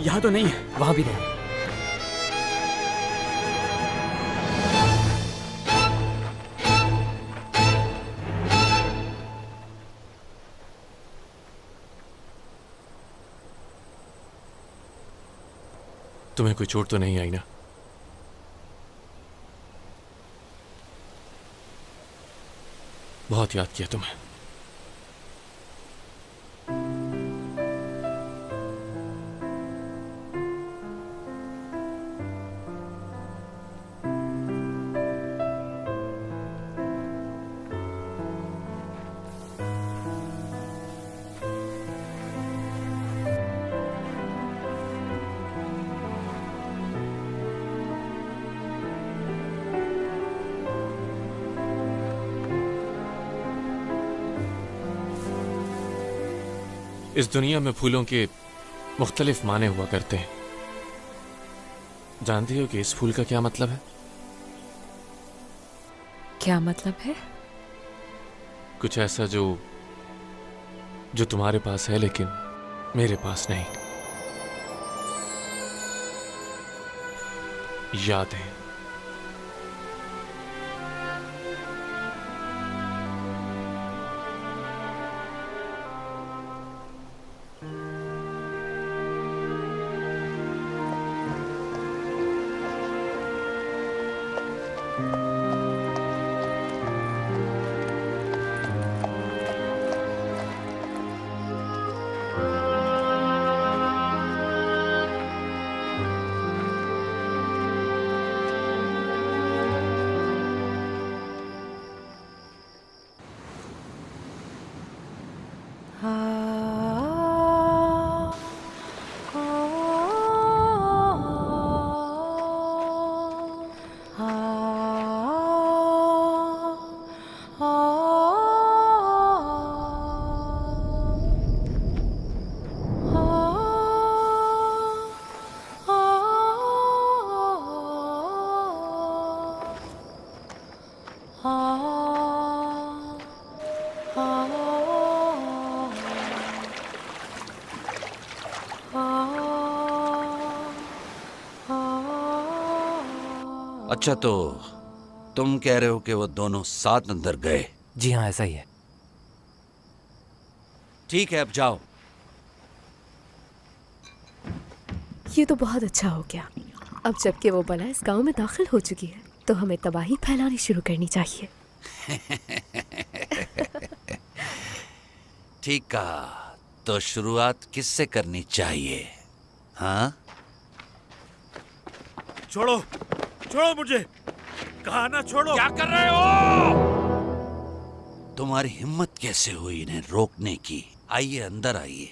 यहाँ तो नहीं है। वहां भी नहीं। तुम्हें कोई चोट तो नहीं आई ना? बहुत याद किया तुम्हें। इस दुनिया में फूलों के मुख्तलिफ माने हुआ करते हैं। जानती हो कि इस फूल का क्या मतलब है? क्या मतलब है? कुछ ऐसा जो तुम्हारे पास है लेकिन मेरे पास नहीं। यादें। अच्छा, तो तुम कह रहे हो कि वो दोनों साथ अंदर गए? जी हाँ, ऐसा ही है। ठीक है, अब जाओ। ये तो बहुत अच्छा हो गया। अब जबकि वो बला इस गांव में दाखिल हो चुकी है तो हमें तबाही फैलानी शुरू करनी चाहिए। ठीक कहा। तो शुरुआत किससे करनी चाहिए? हाँ? छोड़ो, छोड़ो मुझे। कहा ना छोड़ो। क्या कर रहे हो? तुम्हारी हिम्मत कैसे हुई इन्हें रोकने की? आइए, अंदर आइए।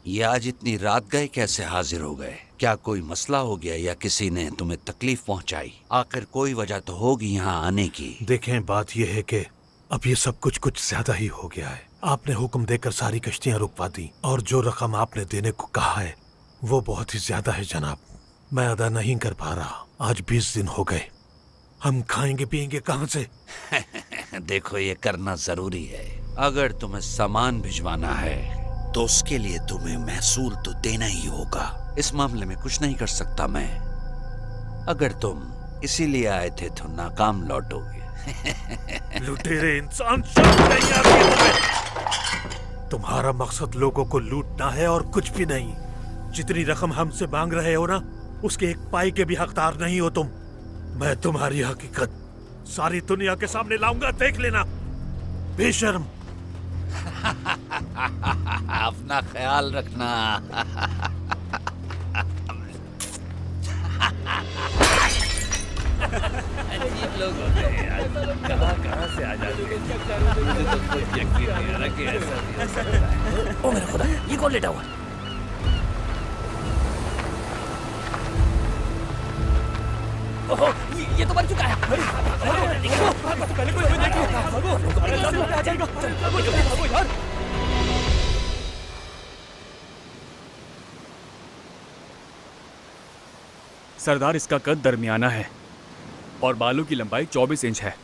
ये आज इतनी रात गए कैसे हाजिर हो गए? क्या कोई मसला हो गया या किसी ने तुम्हें तकलीफ पहुंचाई? आखिर कोई वजह तो होगी यहाँ आने की। देखें, बात यह है कि अब ये सब कुछ ज्यादा ही हो गया है। आपने हुक्म देकर सारी कश्तियां रुकवा दी और जो रकम आपने देने को कहा है वो बहुत ही ज्यादा है जनाब। मैं अदा नहीं कर पा रहा। आज 20 दिन हो गए। हम खाएंगे पिएंगे कहाँ से? देखो, ये करना जरूरी है। अगर तुम्हें सामान भिजवाना है तो उसके लिए तुम्हें महसूल तो देना ही होगा। इस मामले में कुछ नहीं कर सकता मैं। अगर तुम इसीलिए आए थे तो नाकाम लौटोगे। लुटेरे इंसान, शर्म नहीं आती तुम्हें? तुम्हारा मकसद लोगों को लूटना है और कुछ भी नहीं। जितनी रकम हमसे मांग रहे हो ना, उसके एक पाई के भी हकदार नहीं हो तुम। मैं तुम्हारी हकीकत सारी दुनिया के सामने लाऊंगा, देख लेना। बेशर्म। अपना ख्याल रखना। अजीब लोग होते हैं यार, कहाँ से आ जाते हैं। मुझे तो कुछ यकीन नहीं आ रहा कि ऐसा भी हो सकता है। ओ मेरा खुदा, ये कौन लेटा हुआ? ओहो, ये तो मर चुका है। पहले कोई हमें देखे। आ जाएगा। भागो यार। सरदार, इसका कद दरमियाना है और बालों की लंबाई 24 इंच है।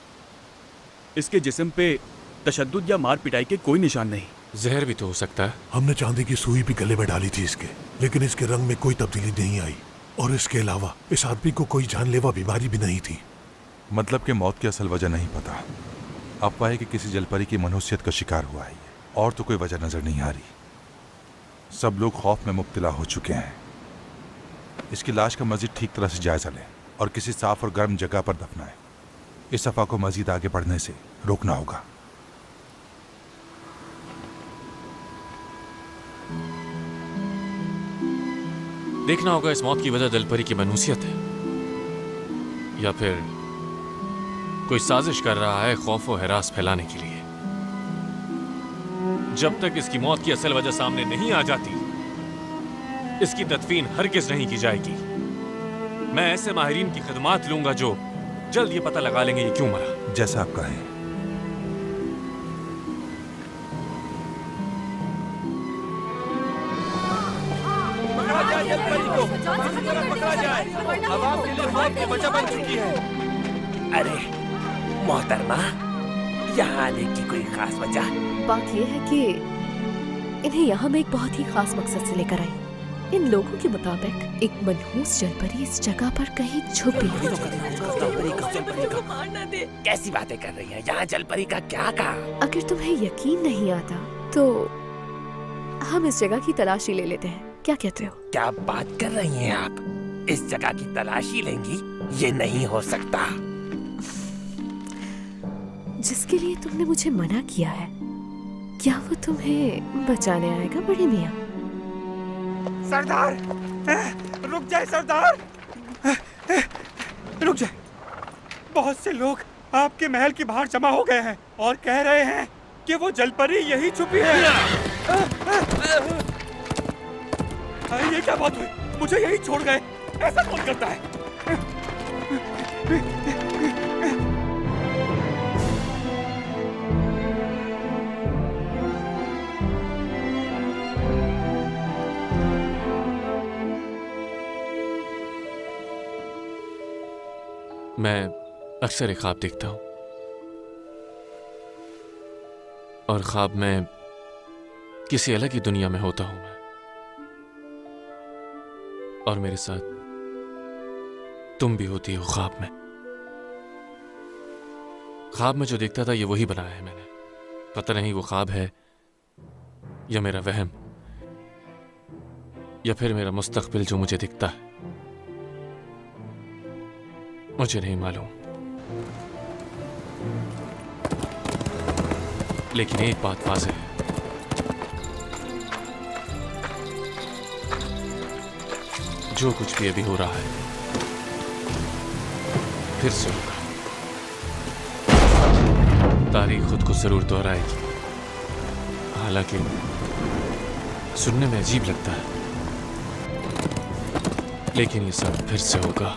इसके जिस्म पे तशद्दुद या मार पिटाई के कोई निशान नहीं। जहर भी तो हो सकता है। हमने चांदी की सुई भी गले में डाली थी इसके, लेकिन इसके रंग में कोई तब्दीली नहीं आई, और इसके अलावा इस आदमी को कोई जानलेवा बीमारी भी नहीं थी। मतलब कि मौत की असल वजह नहीं पता, अफवाह है कि किसी जलपरी की मनहूसियत का शिकार हुआ है, और तो कोई वजह नजर नहीं आ रही। सब लोग खौफ में मुब्तला हो चुके हैं। इसकी लाश का मजीद ठीक तरह से जायजा लें और किसी साफ और गर्म जगह पर दफनाएं। इस अफवाह को मजीद आगे बढ़ने से रोकना होगा। देखना होगा इस मौत की वजह जलपरी की मनहूसियत है या फिर कोई साजिश कर रहा है खौफ और हिरास फैलाने के लिए। जब तक इसकी मौत की असल वजह सामने नहीं आ जाती, इसकी तदफीन हरगिज नहीं की जाएगी। मैं ऐसे माहिरीन की खिदमात लूंगा जो जल्द ये पता लगा लेंगे ये क्यों मरा। जैसा आप कहें। अरे मोहतरमा, यहाँ आने की कोई खास वजह? बात यह है कि इन्हें यहाँ मैं एक बहुत ही खास मकसद से लेकर आई। इन लोगों के मुताबिक एक मनहूस जलपरी इस जगह पर कहीं छुपी है। कैसी बातें कर रही हैं? यहाँ जलपरी का क्या कहा? अगर तुम्हें यकीन नहीं आता तो हम इस जगह की तलाशी ले लेते हैं, क्या कहते हो? क्या बात कर रही हैं आप? इस जगह की तलाशी लेंगी? ये नहीं हो सकता। जिसके लिए तुमने मुझे मना किया है, क्या वो तुम्हें बचाने आएगा बड़े मियाँ? सरदार, रुक जाए सरदार, रुक जाए। बहुत से लोग आपके महल के बाहर जमा हो गए हैं और कह रहे हैं कि वो जलपरी यही छुपी है। ये क्या बात हुई? मुझे यही छोड़ गए, ऐसा कौन करता है? मैं अक्सर एक ख्वाब देखता हूं और ख्वाब में किसी अलग ही दुनिया में होता हूं मैं, और मेरे साथ तुम भी होती हो ख्वाब में। ख्वाब में जो देखता था ये वही बनाया है मैंने। पता नहीं वो ख्वाब है या मेरा वहम या फिर मेरा मुस्तकबिल जो मुझे दिखता है, मुझे नहीं मालूम। लेकिन एक बात वाज़ेह है, जो कुछ भी अभी हो रहा है फिर से होगा। तारीख खुद को जरूर दोहराएगी। हालांकि सुनने में अजीब लगता है, लेकिन ये सब फिर से होगा।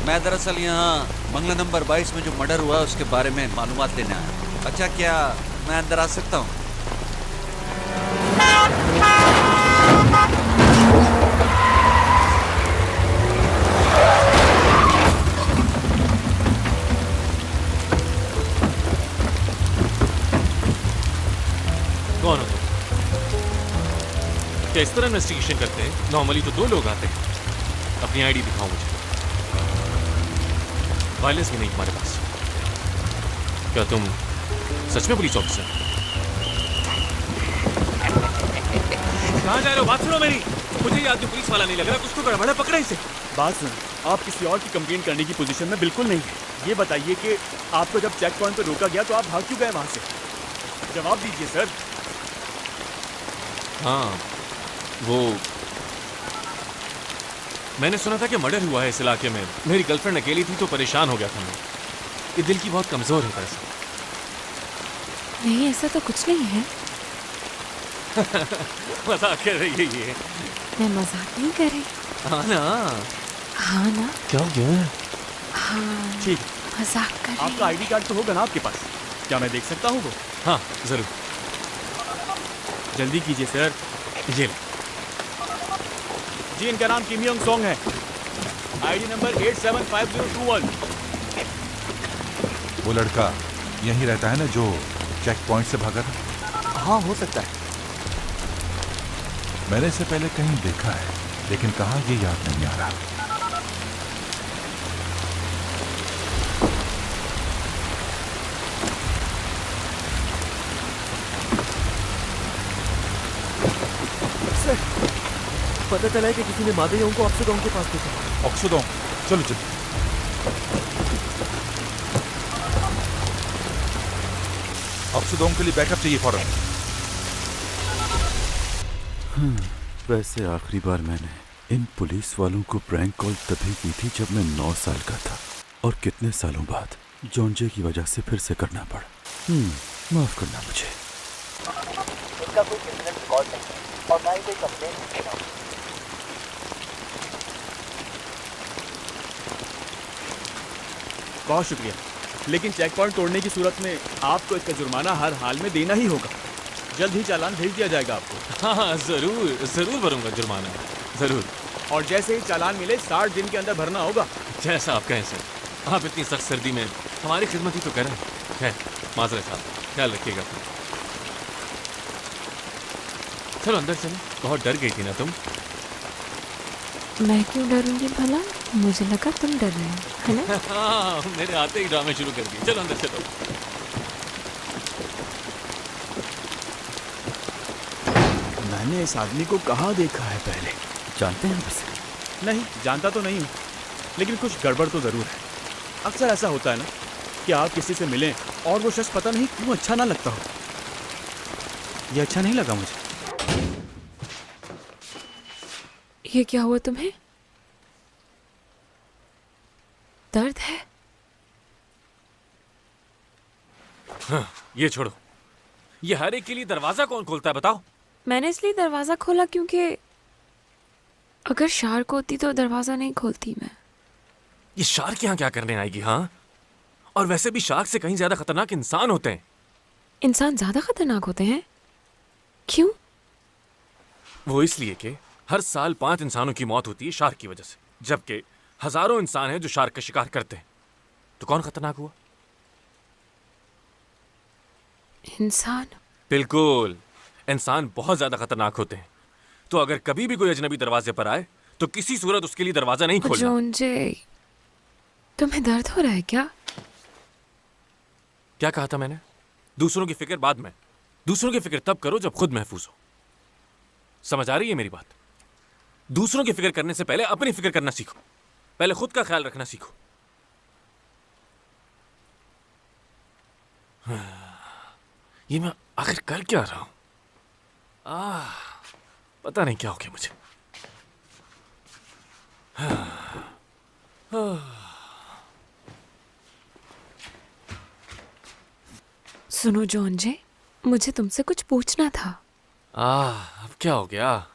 मैं दरअसल यहाँ बंगला नंबर 22 में जो मर्डर हुआ उसके बारे में मालूमात लेने आया। अच्छा, क्या मैं अंदर आ सकता हूँ? कौन हो तुम? क्या इस तरह इन्वेस्टिगेशन करते हैं? नॉर्मली तो 2 लोग आते हैं। अपनी आईडी दिखाओ मुझे। वायरलेस भी नहीं तुम्हारे पास? क्या तुम सच में पुलिस ऑफिसर? कहाँ जा रहे हो? बात सुनो मेरी। मुझे ये आदमी पुलिस वाला नहीं लग रहा, कुछ तो गड़बड़ है, पकड़ा इसे। बात सुन, आप किसी और की कंप्लेंट करने की पोजीशन में बिल्कुल नहीं है। ये बताइए कि आपको जब चेक पॉइंट पर रोका गया तो आप भाग क्यों गए वहां से? जवाब दीजिए सर। हाँ, वो मैंने सुना था कि मर्डर हुआ है इस इलाके में। मेरी गर्लफ्रेंड अकेली थी तो परेशान हो गया था मैं। ये दिल की बहुत कमजोर है वैसे। नहीं, ऐसा तो कुछ नहीं है। मजाक कर रही है ये। मैं मजाक नहीं कर रही। हाँ ना? हाँ ना? क्या हो गया? हाँ, ठीक, मजाक कर रही। आपका आईडी कार्ड तो होगा ना आपके पास? क्या मैं देख सकता हूँ वो? हाँ जरूर। जल्दी कीजिए सर। ये ले। जी, इनका नाम किम योंग सॉन्ग है। ID number 875021। वो लड़का यहीं रहता है ना जो चेक पॉइंट से भागा था? हाँ, हो सकता है। मैंने इसे पहले कहीं देखा है, लेकिन कहाँ ये याद नहीं आ रहा। पता चला है कि किसी ने मादे योंग को ऑक्सोडोंग के पास देखा। ऑक्सोडोंग, चलो चलो। ऑक्सोडोंग के लिए बैकअप चाहिए फौरन। वैसे आखिरी बार मैंने इन पुलिस वालों को प्रैंक कॉल तभी की थी जब मैं 9 साल का था, और कितने सालों बाद जॉन्जे की वजह से फिर से करना पड़ा। माफ करना मुझे। इनका कोई क्रिमिनल रिकॉर्ड नहीं है और ना ही कोई कंप्लेंट नहीं है। बहुत शुक्रिया, लेकिन चेक पॉइंट तोड़ने की सूरत में आपको इसका जुर्माना हर हाल में देना ही होगा। जल्द ही चालान भेज दिया जाएगा आपको। हाँ, जरूर जरूर भरूंगा जुर्माना, जरूर। और जैसे ही चालान मिले 60 दिन के अंदर भरना होगा। जैसा आप कहें सर। आप इतनी सख्त सर्दी में हमारी खिदमत ही तो करें। खैर, माजरत साहब, ख्याल रखिएगा। चलो अंदर चलो। बहुत डर गई थी ना तुम? मैं क्यों डरूंगी भला? मुझे लगा तुम डर रहे हो, है ना? हाँ, मेरे आते ही ड्रामे शुरू कर दिए। चलो अंदर चलो। मैंने इस आदमी को कहाँ देखा है पहले? जानते हैं बस? नहीं, जानता तो नहीं हूँ, लेकिन कुछ गड़बड़ तो जरूर है। अक्सर ऐसा होता है ना कि आप किसी से मिलें और वो शख्स पता नहीं क्यों अच्छा ना लगता हो। ये अच्छा नहीं लगा मुझे। ये क्या हुआ तुम्हें? दर्द है? हाँ, ये छोड़ो। ये हर एक के लिए दरवाजा कौन खोलता है बताओ? मैंने इसलिए दरवाजा खोला क्योंकि अगर शार्क होती तो दरवाजा नहीं खोलती मैं। ये शार्क यहाँ क्या करने आएगी? हाँ, और वैसे भी शार्क से कहीं ज्यादा खतरनाक इंसान होते हैं। इंसान ज्यादा खतरनाक होते हैं? क्यों? वो इसलिए कि हर साल 5 इंसानों की मौत होती है शार्क की वजह से, जबकि हजारों इंसान हैं जो शार्क का शिकार करते हैं। तो कौन खतरनाक हुआ? इंसान? बिल्कुल, इंसान बहुत ज्यादा खतरनाक होते हैं। तो अगर कभी भी कोई अजनबी दरवाजे पर आए तो किसी सूरत उसके लिए दरवाजा नहीं खोलना। जोंजे, तुम्हें दर्द हो रहा है क्या? क्या कहा था मैंने? दूसरों की फिक्र बाद में। दूसरों की फिक्र तब करो जब खुद महफूज हो। समझ आ रही है मेरी बात? दूसरों की फिक्र करने से पहले अपनी फिक्र करना सीखो। पहले खुद का ख्याल रखना सीखो। ये मैं आखिर कर क्या रहा हूं? पता नहीं क्या हो गया मुझे। सुनो जोंजे, मुझे तुमसे कुछ पूछना था। अब क्या हो गया?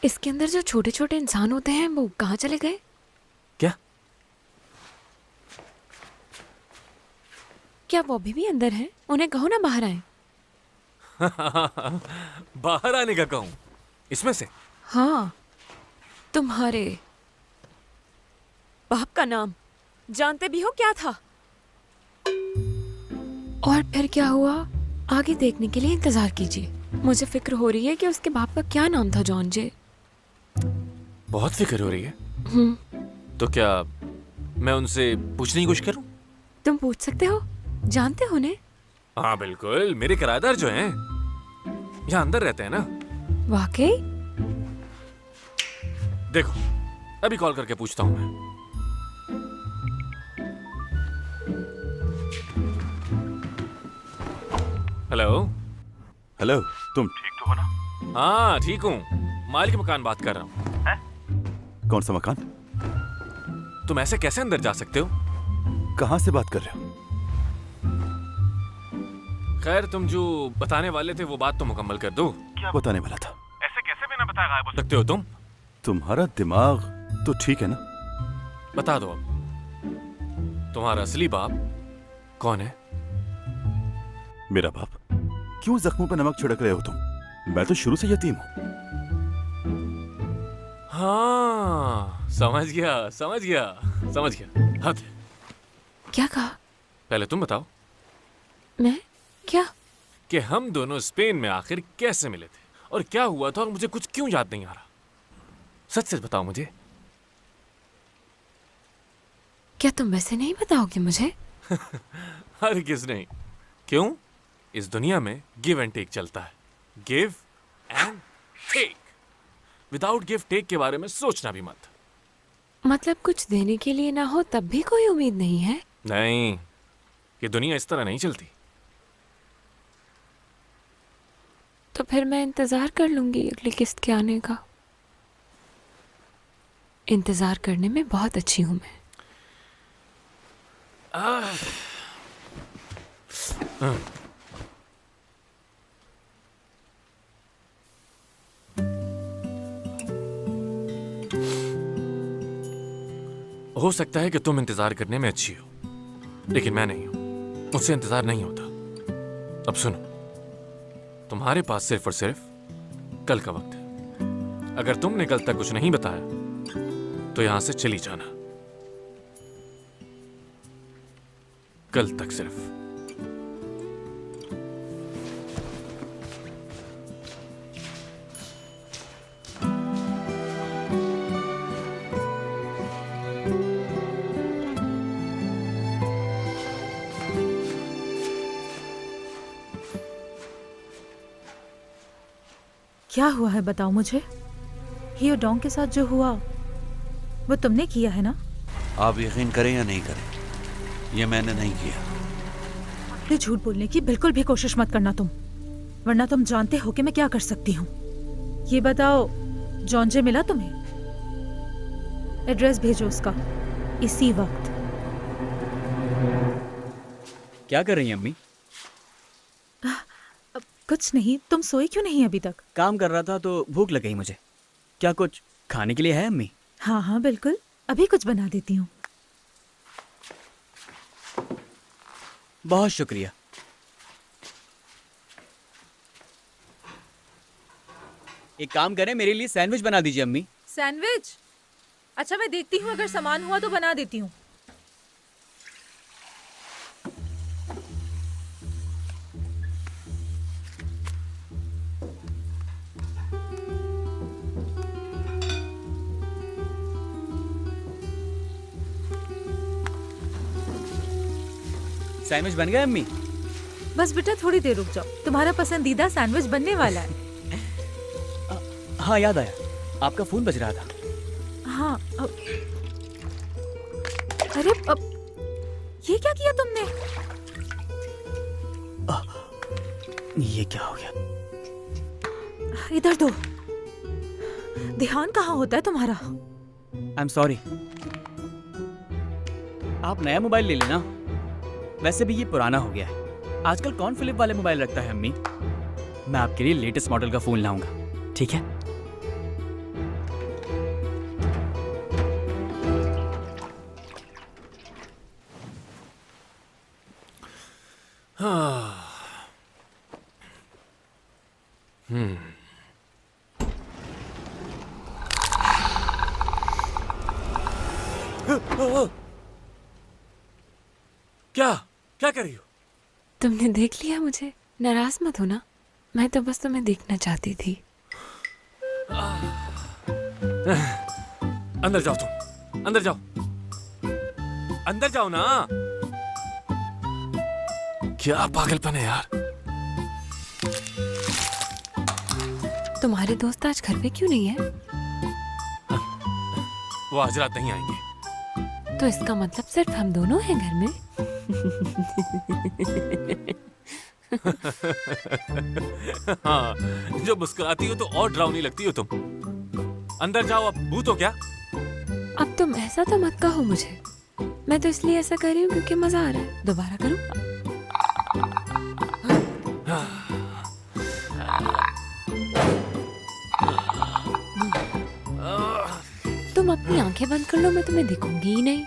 इसके अंदर जो छोटे छोटे इंसान होते हैं वो कहाँ चले गए? क्या? क्या वो अभी भी अंदर हैं? उन्हें कहो ना बाहर आए। बाहर आने का कहूं? इसमें से? हाँ, तुम्हारे बाप का नाम जानते भी हो क्या था? और फिर क्या हुआ? आगे देखने के लिए इंतजार कीजिए। मुझे फिक्र हो रही है कि उसके बाप का क्या नाम था जोंजे। बहुत फिक्र हो रही है? तो क्या मैं उनसे पूछने की कोशिश करूं? तुम पूछ सकते हो, जानते हो उन्हें? हाँ बिल्कुल, मेरे किराएदार जो हैं यहाँ अंदर रहते हैं ना। वाकई? देखो, अभी कॉल करके पूछता हूं मैं। हेलो। हेलो, तुम ठीक तो हो ना? हाँ ठीक हूँ, मालिक मकान बात कर रहा हूँ। कौन सा मकान? तुम ऐसे कैसे अंदर जा सकते हो? कहाँ से बात कर रहे हो? खैर, तुम जो बताने वाले थे वो बात तो मुकम्मल कर दो। क्या बताने वाला था? ऐसे कैसे बिना बताए गायब हो सकते हो तुम? तुम्हारा दिमाग तो ठीक है ना? बता दो अब, तुम्हारा असली बाप कौन है? मेरा बाप? क्यों जख्मों पर नमक छिड़क रहे हो तुम? मैं तो शुरू से यतीम हूँ। हाँ, समझ गया, समझ गया, समझ गया। हद है। क्या कहा? पहले तुम बताओ मैं? क्या? कि हम दोनों स्पेन में आखिर कैसे मिले थे और क्या हुआ था और मुझे कुछ क्यों याद नहीं आ रहा। सच सच बताओ मुझे। क्या तुम वैसे नहीं बताओगे मुझे? हरगिज़ नहीं। क्यों? इस दुनिया में गिव एंड टेक चलता है। Give and take. Without give take के बारे में सोचना भी मत। मतलब कुछ देने के लिए ना हो तब भी कोई उम्मीद नहीं है? नहीं, ये दुनिया इस तरह नहीं चलती। तो फिर मैं इंतजार कर लूंगी अगली किस्त के आने का। इंतजार करने में बहुत अच्छी हूं मैं। हो सकता है कि तुम इंतजार करने में अच्छी हो, लेकिन मैं नहीं हूं। मुझसे इंतजार नहीं होता। अब सुनो, तुम्हारे पास सिर्फ और सिर्फ कल का वक्त है। अगर तुमने कल तक कुछ नहीं बताया तो यहां से चली जाना। कल तक सिर्फ। क्या हुआ है बताओ मुझे। हियो डोंग के साथ जो हुआ वो तुमने किया है ना? आप यकीन करें या नहीं करें, ये मैंने नहीं किया। ये झूठ बोलने की बिल्कुल भी कोशिश मत करना तुम, वरना तुम जानते हो कि मैं क्या कर सकती हूँ। ये बताओ, जॉन्जे मिला तुम्हें? एड्रेस भेजो उसका इसी वक्त। क्या कर रही हैं अम्मी? कुछ नहीं, तुम सोए क्यों नहीं अभी तक? काम कर रहा था तो भूख लग गई मुझे। क्या कुछ खाने के लिए है अम्मी? हाँ हाँ बिल्कुल, अभी कुछ बना देती हूँ। बहुत शुक्रिया। एक काम करें, मेरे लिए सैंडविच बना दीजिए अम्मी। सैंडविच? अच्छा मैं देखती हूँ, अगर सामान हुआ तो बना देती हूँ। सैंडविच बन गया अम्मी? बस बेटा थोड़ी देर रुक जाओ, तुम्हारा पसंदीदा सैंडविच बनने वाला है। हाँ याद आया, आपका फोन बज रहा था। हाँ अरे ये क्या किया तुमने? ये क्या हो गया? इधर दो। ध्यान कहाँ होता है तुम्हारा? I am sorry. आप नया मोबाइल ले लेना। वैसे भी ये पुराना हो गया है। आजकल कौन फ्लिप वाले मोबाइल रखता है अम्मी? मैं आपके लिए लेटेस्ट मॉडल का फोन लाऊंगा, ठीक है? क्या क्या कर रही हो? तुमने देख लिया मुझे? नाराज मत हो ना, मैं तो बस तुम्हें देखना चाहती थी। अंदर जाओ तुम, अंदर जाओ, अंदर जाओ ना। क्या पागलपन है यार। तुम्हारे दोस्त आज घर पे क्यों नहीं है? वो आज रात नहीं आएंगे। तो इसका मतलब सिर्फ हम दोनों हैं घर में? हाँ, जो मुस्कुराती हो तो और डरावनी लगती हो तुम। अंदर जाओ, अब भूत हो क्या? अब तुम ऐसा तो मत कहो मुझे। मैं तो इसलिए ऐसा कर रही हूँ क्योंकि मजा आ रहा है। दोबारा करूँ? तुम अपनी आंखें बंद कर लो, मैं तुम्हें दिखूंगी ही नहीं।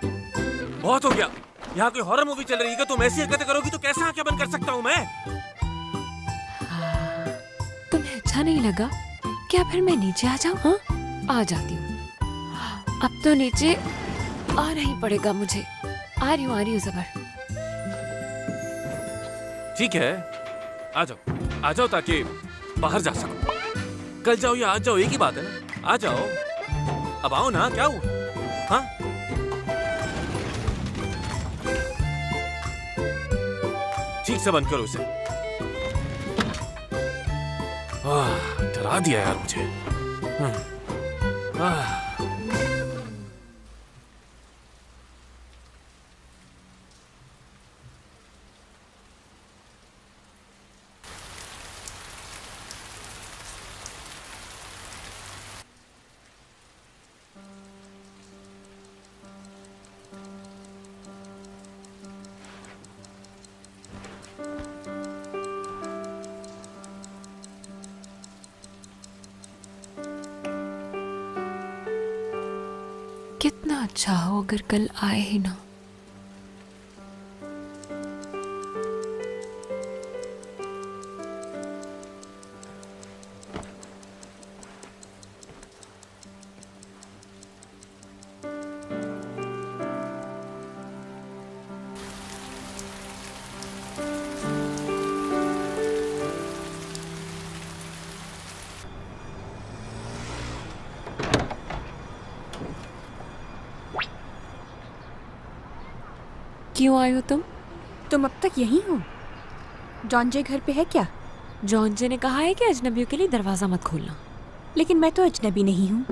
बहुत हो गया। यहाँ कोई हॉरर मूवी चल रही है, तुम ऐसी हरकतें करोगी तो कैसे आंखें बंद कर सकता हूँ मैं? तुम्हें अच्छा नहीं लगा क्या? फिर मैं नीचे आ जाऊँ? हाँ, आ जाती हूँ। अब तो नीचे आना ही पड़ेगा मुझे। आ रही हूँ ज़बर। ठीक है, आ जाओ ताकि बाहर जा सको। कल जाओ या आज जाओ, एक ही बात है ना। आ जाओ, अब आओ ना, क्या हुआ? हाँ, ठीक से बंद करो इसे। डरा दिया यार मुझे। कितना अच्छा हो अगर कल आए ही ना। क्यों आई हो तुम? तुम अब तक यहीं हो? जॉनजे घर पे है क्या? जॉनजे ने कहा है कि अजनबियों के लिए दरवाजा मत खोलना। लेकिन मैं तो अजनबी नहीं हूँ।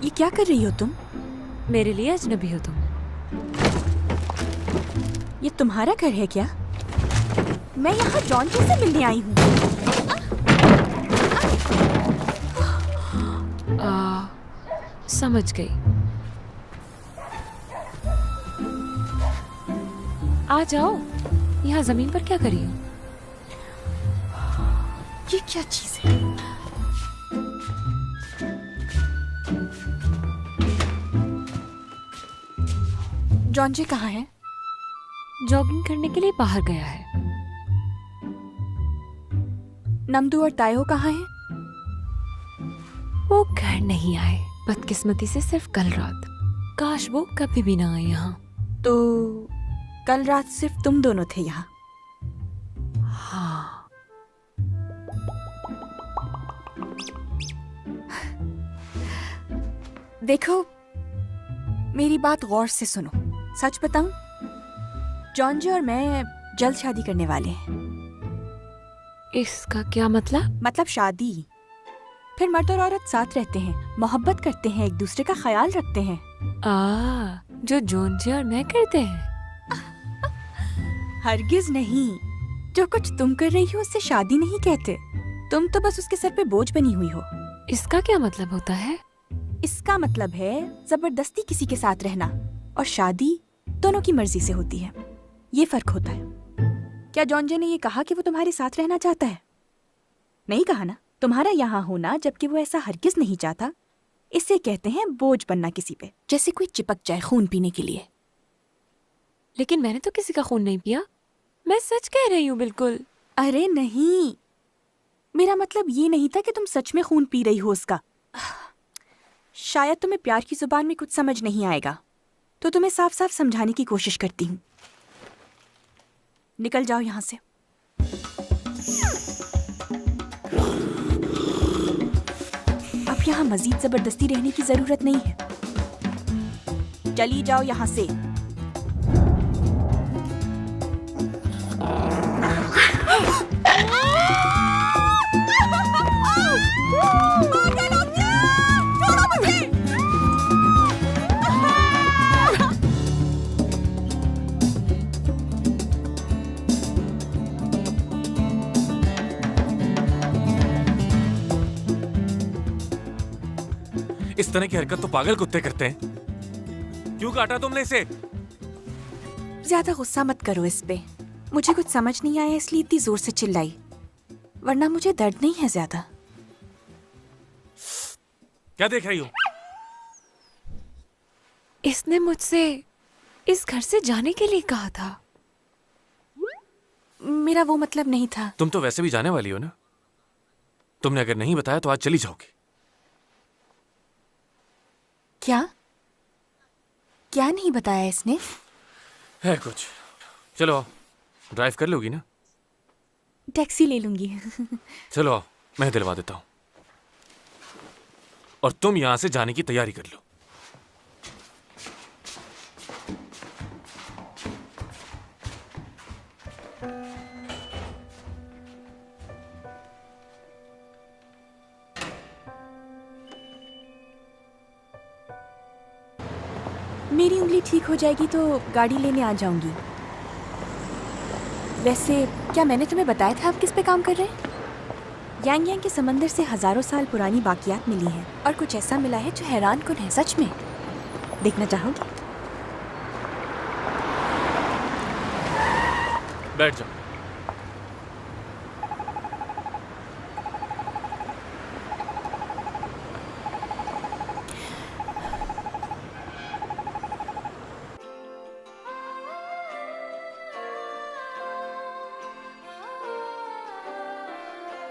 ये क्या कर रही हो तुम? मेरे लिए अजनबी हो तुम। ये तुम्हारा घर है क्या? मैं यहाँ जॉनजे से मिलने आई हूँ। समझ गई। आ जाओ, यहाँ जमीन पर क्या करी हो? ये क्या चीज है? जॉनजे कहाँ है? जॉगिंग करने के लिए बाहर गया है। नमदू और तायो कहाँ हैं? वो घर नहीं आए, बदकिस्मती से सिर्फ कल रात। काश वो कभी भी ना आए यहाँ। तो कल रात सिर्फ तुम दोनों थे यहाँ? हाँ। देखो, मेरी बात गौर से सुनो। सच बताऊं, जॉनजे और मैं जल्द शादी करने वाले हैं। इसका क्या मतलब? मतलब शादी। फिर मर्द और औरत साथ रहते हैं, मोहब्बत करते हैं, एक दूसरे का ख्याल रखते हैं। जो जॉनजे और मैं करते हैं। हरगिज नहीं। जो कुछ तुम कर रही हो उससे शादी नहीं कहते। तुम तो बस उसके सर पे बोझ बनी हुई हो। इसका क्या मतलब होता है? इसका मतलब है जबरदस्ती किसी के साथ रहना, और शादी दोनों की मर्जी से होती है। ये फर्क होता है। क्या जॉनजे ने ये कहा कि वो तुम्हारे साथ रहना चाहता है? नहीं कहा ना। तुम्हारा यहाँ होना जबकि वो ऐसा हरगिज नहीं चाहता, इसे कहते हैं बोझ बनना किसी पे, जैसे कोई चिपक जाए खून पीने के लिए। लेकिन मैंने तो किसी का खून नहीं पिया। मैं सच कह रही हूँ बिल्कुल। अरे नहीं, मेरा मतलब ये नहीं था कि तुम सच में खून पी रही हो उसका। शायद तुम्हें प्यार की जुबान में कुछ समझ नहीं आएगा, तो तुम्हें साफ साफ समझाने की कोशिश करती हूँ। निकल जाओ यहाँ से। अब यहाँ मजीद जबरदस्ती रहने की जरूरत नहीं है। चली जाओ यहाँ से। इस तरह की हरकत तो पागल कुत्ते करते हैं। क्यों काटा तुमने इसे? ज्यादा गुस्सा मत करो इस पे। मुझे कुछ समझ नहीं आया इसलिए इतनी जोर से चिल्लाई, वरना मुझे दर्द नहीं है ज्यादा। क्या देख रही हो? इसने मुझसे इस घर से जाने के लिए कहा था। मेरा वो मतलब नहीं था। तुम तो वैसे भी जाने वाली हो ना। तुमने अगर नहीं बताया तो आज चली जाओगी। क्या क्या नहीं बताया इसने? है कुछ। चलो आओ, ड्राइव कर लोगी ना? टैक्सी ले लूंगी। चलो आओ, मैं दिलवा देता हूं। और तुम यहां से जाने की तैयारी कर लो। मेरी उंगली ठीक हो जाएगी तो गाड़ी लेने आ जाऊंगी। वैसे क्या मैंने तुम्हें बताया था आप किस पे काम कर रहे हैं? यांग यांग के समंदर से हजारों साल पुरानी बाकियात मिली हैं और कुछ ऐसा मिला है जो हैरान कुन है। सच में देखना चाहोगे? बैठ जाओ।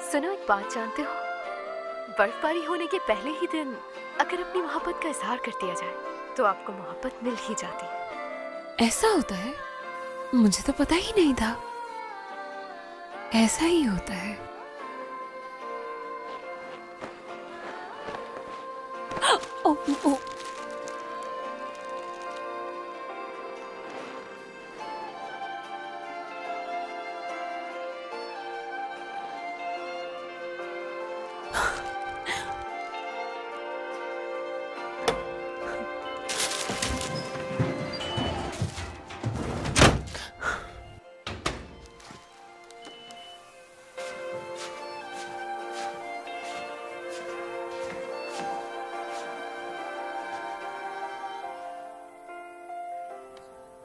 सुनो, एक बात जानते हो? बर्फबारी होने के पहले ही दिन अगर अपनी मोहब्बत का इजहार कर दिया जाए तो आपको मोहब्बत मिल ही जाती है। ऐसा होता है? मुझे तो पता ही नहीं था। ऐसा ही होता है। ओ, ओ,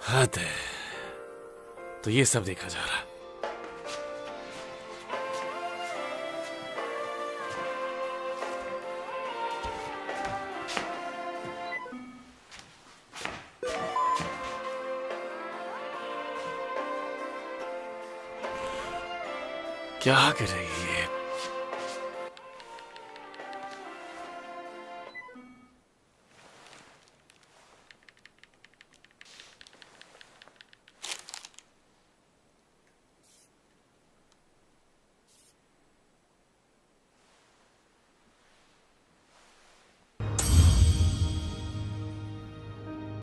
हद है। तो ये सब देखा जा रहा। क्या कर रही है?